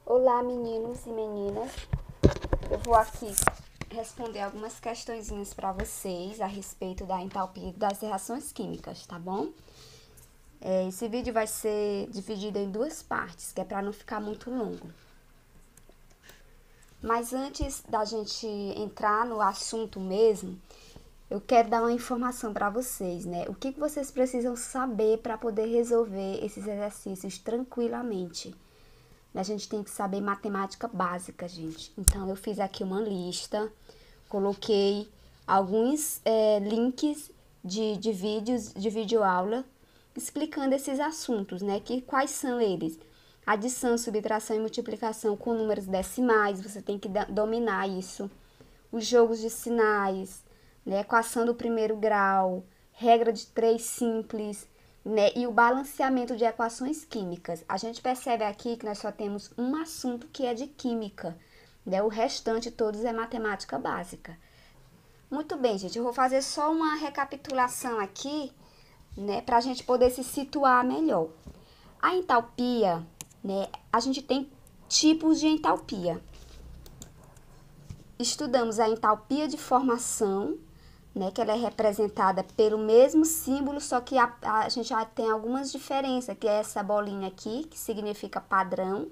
Olá, meninos e meninas. Eu vou aqui responder algumas questõezinhas para vocês a respeito da entalpia das reações químicas, tá bom? Esse vídeo vai ser dividido em duas partes, que é para não ficar muito longo. Mas antes da gente entrar no assunto mesmo, eu quero dar uma informação para vocês, né? O que vocês precisam saber para poder resolver esses exercícios tranquilamente. A gente tem que saber matemática básica, gente. Então, eu fiz aqui uma lista, coloquei alguns links de vídeos, de videoaula, explicando esses assuntos, né? Quais são eles? Adição, subtração e multiplicação com números decimais, você tem que dominar isso. Os jogos de sinais, né? Equação do primeiro grau, regra de três simples, né? E o balanceamento de equações químicas. A gente percebe aqui que nós só temos um assunto que é de química, né? O restante todos é matemática básica. Muito bem, gente, eu vou fazer só uma recapitulação aqui, né? Para a gente poder se situar melhor. A entalpia, né? A gente tem tipos de entalpia. Estudamos a entalpia de formação, né, que ela é representada pelo mesmo símbolo, só que a gente já tem algumas diferenças, que é essa bolinha aqui, que significa padrão,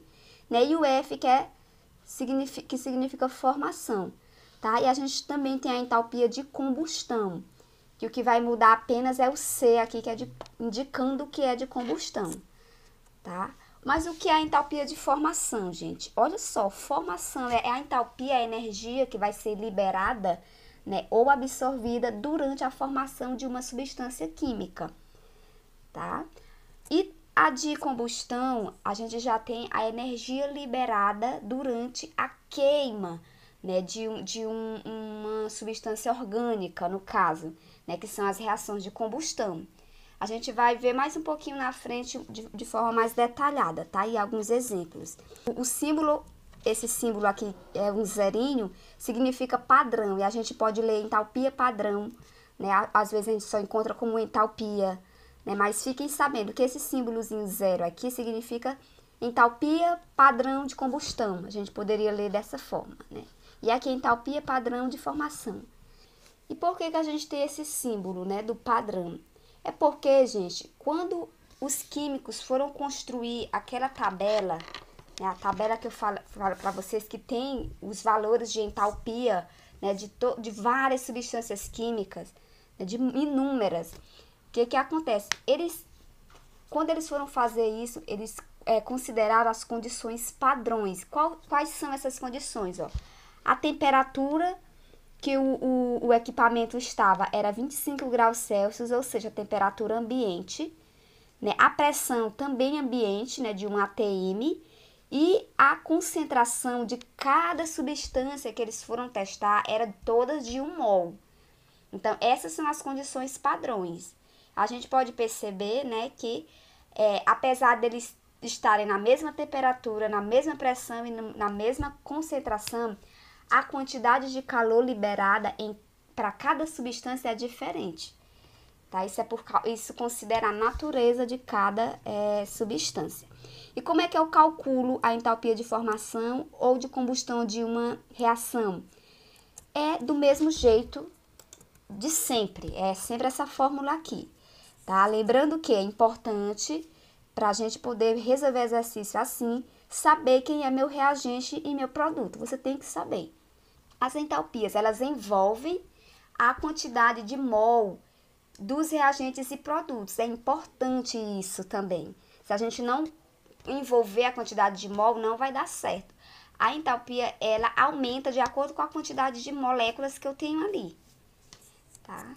né, e o F, que significa formação, tá? E a gente também tem a entalpia de combustão, que o que vai mudar apenas é o C aqui, que é indicando que é de combustão, tá? Mas o que é a entalpia de formação, gente? Olha só, formação é a entalpia, a energia que vai ser liberada, né, ou absorvida durante a formação de uma substância química, tá? E a de combustão, a gente já tem a energia liberada durante a queima, né, uma substância orgânica, no caso, né, que são as reações de combustão. A gente vai ver mais um pouquinho na frente de forma mais detalhada, tá? E alguns exemplos. O símbolo, esse símbolo aqui é um zerinho, significa padrão. E a gente pode ler entalpia padrão, né? Às vezes a gente só encontra como entalpia, né? Mas fiquem sabendo que esse símbolozinho zero aqui significa entalpia padrão de combustão. A gente poderia ler dessa forma, né? E aqui entalpia padrão de formação. E por que a gente tem esse símbolo, né, do padrão? É porque, gente, quando os químicos foram construir aquela tabela, né, a tabela que eu falo para vocês que tem os valores de entalpia, né, de várias substâncias químicas, né, de inúmeras, o que acontece? Quando eles foram fazer isso, eles consideraram as condições padrões. Quais são essas condições? Ó? A temperatura que o equipamento estava era 25 graus Celsius, ou seja, a temperatura ambiente, né? A pressão também ambiente, né, de 1 atm, e a concentração de cada substância que eles foram testar era todas de 1 mol. Então, essas são as condições padrões. A gente pode perceber, né, que apesar deles estarem na mesma temperatura, na mesma pressão e na mesma concentração, a quantidade de calor liberada para cada substância é diferente. Tá? Isso considera a natureza de cada substância. E como é que eu calculo a entalpia de formação ou de combustão de uma reação? É do mesmo jeito de sempre, é sempre essa fórmula aqui. Tá? Lembrando que é importante, para a gente poder resolver exercício assim, saber quem é meu reagente e meu produto. Você tem que saber. As entalpias, elas envolvem a quantidade de mol dos reagentes e produtos. É importante isso também. Se a gente não envolver a quantidade de mol, não vai dar certo. A entalpia, ela aumenta de acordo com a quantidade de moléculas que eu tenho ali. Tá?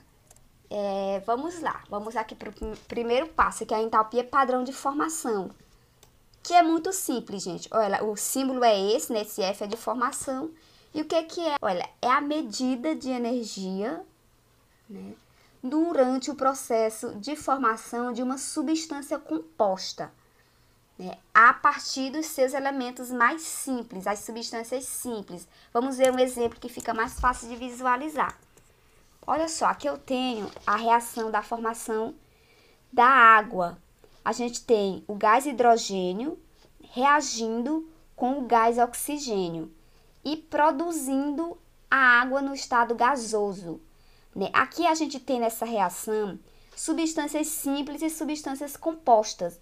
Vamos lá. Vamos aqui para o primeiro passo, que é a entalpia padrão de formação. Que é muito simples, gente. Olha, o símbolo é esse, né? Esse F é de formação. E o que é? Olha, é a medida de energia, né, durante o processo de formação de uma substância composta, né, a partir dos seus elementos mais simples, as substâncias simples. Vamos ver um exemplo que fica mais fácil de visualizar. Olha só, aqui eu tenho a reação da formação da água. A gente tem o gás hidrogênio reagindo com o gás oxigênio e produzindo a água no estado gasoso, né? Aqui a gente tem nessa reação substâncias simples e substâncias compostas.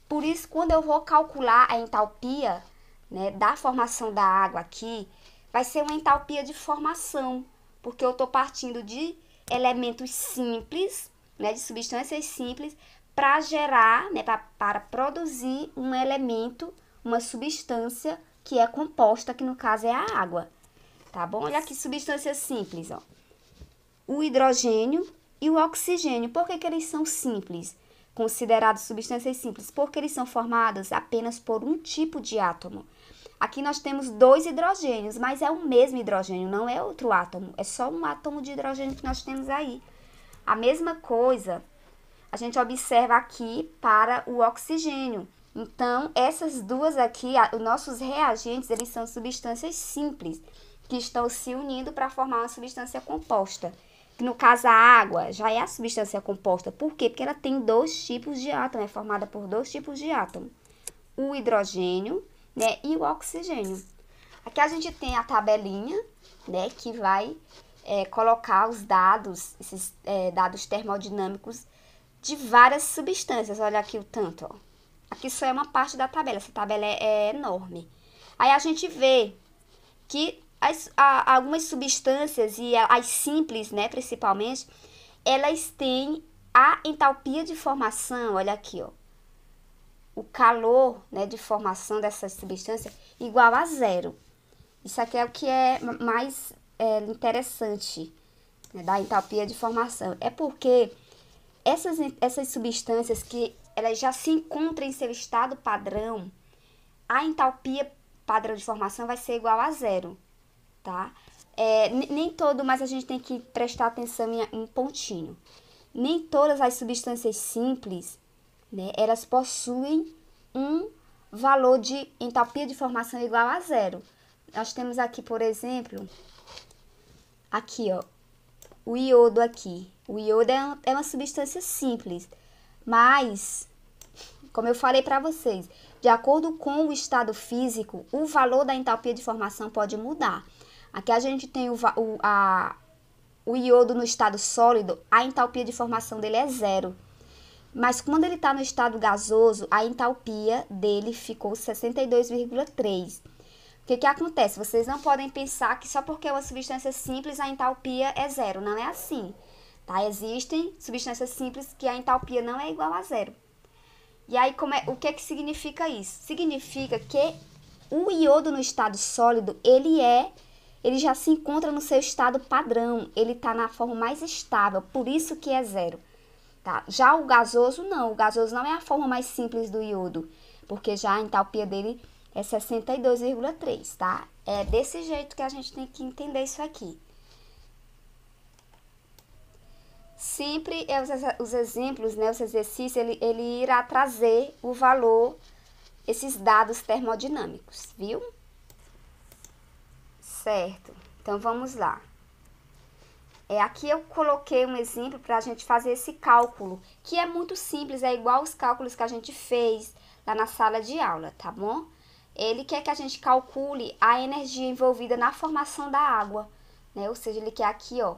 Por isso, quando eu vou calcular a entalpia, né, da formação da água aqui, vai ser uma entalpia de formação, porque eu estou partindo de elementos simples, né, de substâncias simples, para gerar, né, para produzir um elemento, uma substância que é composta, que no caso é a água, tá bom? Olha aqui, substâncias simples, ó. O hidrogênio e o oxigênio. Por que eles são simples? Considerados substâncias simples, porque eles são formados apenas por um tipo de átomo. Aqui nós temos 2 hidrogênios, mas é o mesmo hidrogênio, não é outro átomo. É só um átomo de hidrogênio que nós temos aí. A mesma coisa a gente observa aqui para o oxigênio. Então, essas duas aqui, os nossos reagentes, eles são substâncias simples, que estão se unindo para formar uma substância composta. No caso, a água já é a substância composta. Por quê? Porque ela tem 2 tipos de átomo, é formada por 2 tipos de átomo. O hidrogênio, né, e o oxigênio. Aqui a gente tem a tabelinha, né, que vai colocar os dados, esses dados termodinâmicos de várias substâncias. Olha aqui o tanto, ó. Aqui só é uma parte da tabela, essa tabela é enorme. Aí a gente vê que algumas substâncias, e as simples, né, principalmente, elas têm a entalpia de formação, olha aqui, ó. O calor, né, de formação dessas substâncias igual a 0. Isso aqui é o que é mais interessante, né, da entalpia de formação. É porque essas substâncias que elas já se encontram em seu estado padrão, a entalpia padrão de formação vai ser igual a 0, tá? Nem todo, mas a gente tem que prestar atenção em um pontinho. Nem todas as substâncias simples, né, elas possuem um valor de entalpia de formação igual a 0. Nós temos aqui, por exemplo, aqui, ó, o iodo aqui. O iodo é uma substância simples, mas, como eu falei para vocês, de acordo com o estado físico, o valor da entalpia de formação pode mudar. Aqui a gente tem o iodo no estado sólido, a entalpia de formação dele é 0. Mas quando ele está no estado gasoso, a entalpia dele ficou 62,3. O que acontece? Vocês não podem pensar que só porque é uma substância simples a entalpia é 0. Não é assim, tá? Existem substâncias simples que a entalpia não é igual a 0. E aí, o que significa isso? Significa que o iodo no estado sólido, ele já se encontra no seu estado padrão. Ele está na forma mais estável, por isso que é 0. Tá? Já o gasoso, não. O gasoso não é a forma mais simples do iodo, porque já a entalpia dele é 62,3, tá? É desse jeito que a gente tem que entender isso aqui. Sempre os exemplos, né, os exercícios, ele irá trazer o valor, esses dados termodinâmicos, viu? Certo, então vamos lá. Aqui eu coloquei um exemplo para a gente fazer esse cálculo, que é muito simples, é igual os cálculos que a gente fez lá na sala de aula, tá bom? Ele quer que a gente calcule a energia envolvida na formação da água, né? Ou seja, ele quer aqui, ó,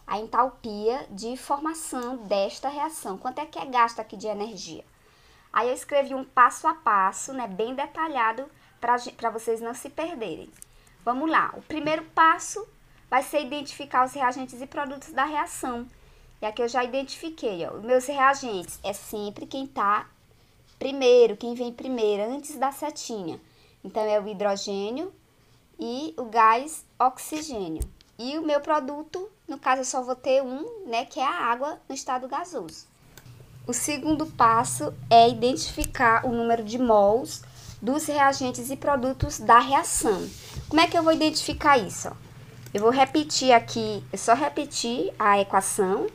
a entalpia de formação desta reação. Quanto é que é gasto aqui de energia? Aí eu escrevi um passo a passo, né, bem detalhado, para vocês não se perderem. Vamos lá. O primeiro passo vai ser identificar os reagentes e produtos da reação. E aqui eu já identifiquei, ó, os meus reagentes é sempre quem tá primeiro, quem vem primeiro, antes da setinha. Então, é o hidrogênio e o gás oxigênio. E o meu produto, no caso, eu só vou ter um, né, que é a água no estado gasoso. O segundo passo é identificar o número de mols dos reagentes e produtos da reação. Como é que eu vou identificar isso? Ó? Eu vou repetir aqui, é só repetir a equação,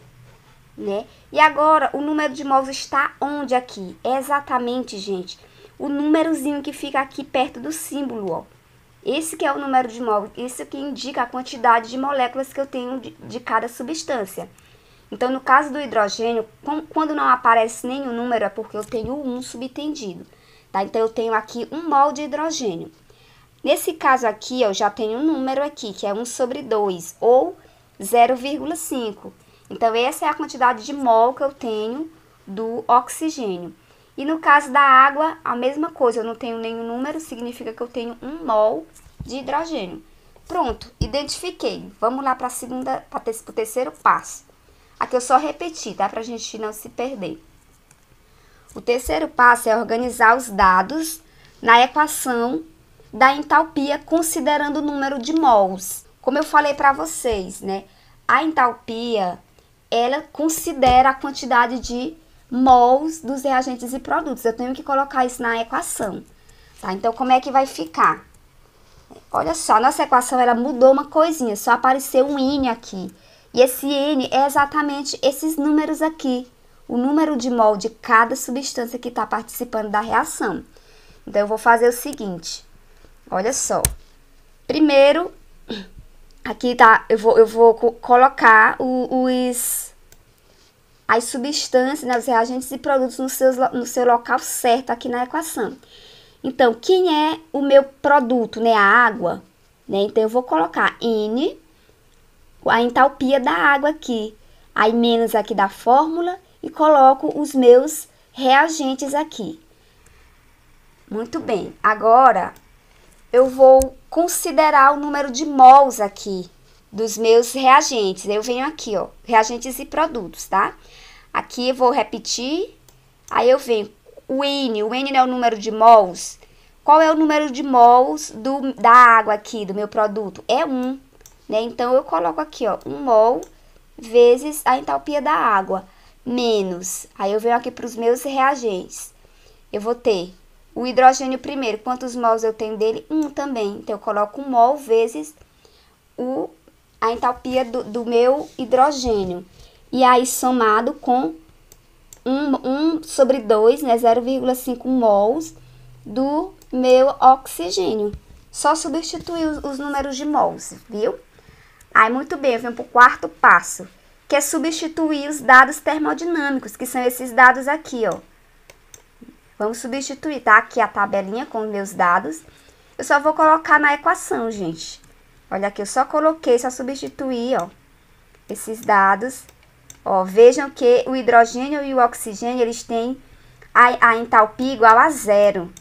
né? E agora, o número de mols está onde aqui? É exatamente, gente, o númerozinho que fica aqui perto do símbolo, ó. Esse que é o número de mols, isso que indica a quantidade de moléculas que eu tenho de cada substância. Então, no caso do hidrogênio, quando não aparece nenhum número, é porque eu tenho um subtendido, tá? Então, eu tenho aqui 1 mol de hidrogênio. Nesse caso aqui, eu já tenho um número aqui, que é 1 sobre 2, ou 0,5. Então, essa é a quantidade de mol que eu tenho do oxigênio. E no caso da água, a mesma coisa, eu não tenho nenhum número, significa que eu tenho 1 mol de hidrogênio. Pronto, identifiquei. Vamos lá para o terceiro passo. Aqui eu só repeti, tá? Pra gente não se perder. O terceiro passo é organizar os dados na equação da entalpia, considerando o número de mols. Como eu falei para vocês, né? A entalpia, ela considera a quantidade de mols dos reagentes e produtos. Eu tenho que colocar isso na equação, tá? Então, como é que vai ficar? Olha só, a nossa equação, ela mudou uma coisinha, só apareceu um N aqui. E esse N é exatamente esses números aqui, o número de mol de cada substância que está participando da reação. Então, eu vou fazer o seguinte, olha só. Primeiro, aqui tá, eu vou colocar as substâncias, né, os reagentes e produtos no seu local certo aqui na equação. Então, quem é o meu produto, né, a água, né? Então, eu vou colocar N, a entalpia da água aqui, aí menos aqui da fórmula e coloco os meus reagentes aqui. Muito bem, agora eu vou considerar o número de mols aqui dos meus reagentes. Eu venho aqui, ó, reagentes e produtos, tá? Aqui eu vou repetir, aí eu venho o N é o número de mols. Qual é o número de mols da água aqui, do meu produto? É 1, né? Então, eu coloco aqui, ó, 1 mol vezes a entalpia da água, menos. Aí, eu venho aqui para os meus reagentes. Eu vou ter o hidrogênio primeiro. Quantos mols eu tenho dele? 1 também. Então, eu coloco 1 mol vezes a entalpia do meu hidrogênio. E aí, somado com 1 sobre 2, né, 0,5 mols do meu oxigênio. Só substituir os números de mols, viu? Aí, muito bem, eu venho para o quarto passo, que é substituir os dados termodinâmicos, que são esses dados aqui, ó. Vamos substituir, tá? Aqui a tabelinha com os meus dados. Eu só vou colocar na equação, gente. Olha aqui, eu só coloquei, só substituir, ó, esses dados. Ó, vejam que o hidrogênio e o oxigênio, eles têm a entalpia igual a 0.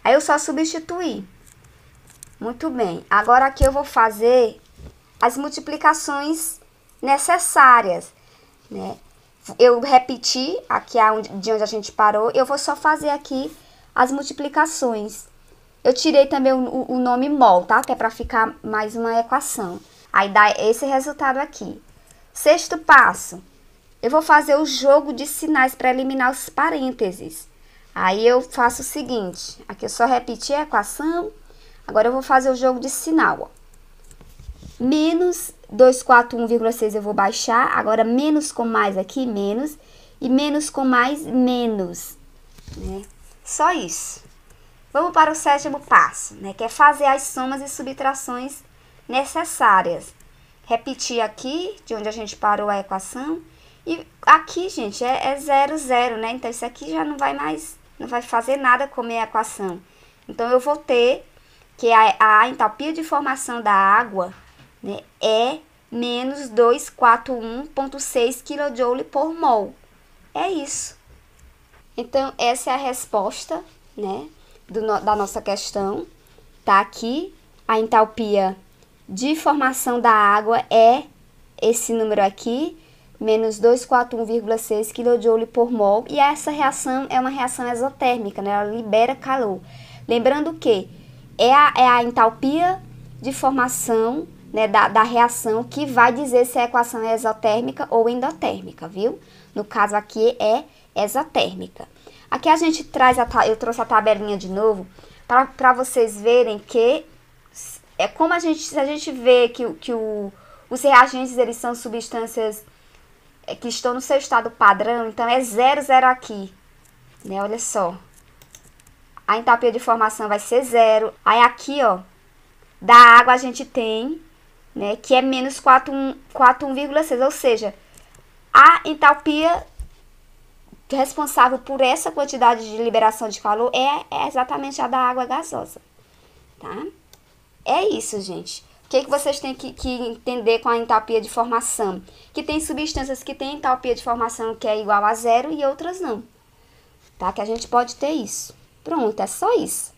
Aí, eu só substituir. Muito bem. Agora, aqui eu vou fazer as multiplicações necessárias, né? Eu repeti aqui de onde a gente parou. Eu vou só fazer aqui as multiplicações. Eu tirei também o nome mol, tá? Que é para ficar mais uma equação. Aí, dá esse resultado aqui. Sexto passo, eu vou fazer o jogo de sinais para eliminar os parênteses. Aí, eu faço o seguinte, aqui eu só repeti a equação, agora eu vou fazer o jogo de sinal, ó. Menos 241,6 eu vou baixar, agora menos com mais aqui, menos, e menos com mais, menos, né? Só isso. Vamos para o sétimo passo, né? Que é fazer as somas e subtrações necessárias. Repetir aqui, de onde a gente parou a equação. E aqui, gente, é 0, 0, né? Então, isso aqui já não vai mais, não vai fazer nada com a minha equação. Então, eu vou ter que a entalpia de formação da água, né, é menos 241,6 kJ por mol. É isso. Então, essa é a resposta, né, da nossa questão. Tá aqui, a entalpia de formação da água é esse número aqui, menos 241,6 kJ por mol. E essa reação é uma reação exotérmica, né? Ela libera calor. Lembrando que é a entalpia de formação, né, da reação que vai dizer se a equação é exotérmica ou endotérmica, viu? No caso aqui é exotérmica. Aqui a gente traz, eu trouxe a tabelinha de novo, para vocês verem que é como se a gente vê que os reagentes, eles são substâncias que estão no seu estado padrão, então é 0, 0 aqui, né? Olha só. A entalpia de formação vai ser 0. Aí aqui, ó, da água a gente tem, né, que é menos 41,6, ou seja, a entalpia responsável por essa quantidade de liberação de calor é exatamente a da água gasosa. tá? É isso, gente. O que vocês têm que entender com a entalpia de formação? Que tem substâncias que têm entalpia de formação que é igual a zero e outras não, tá? Que a gente pode ter isso. Pronto, é só isso.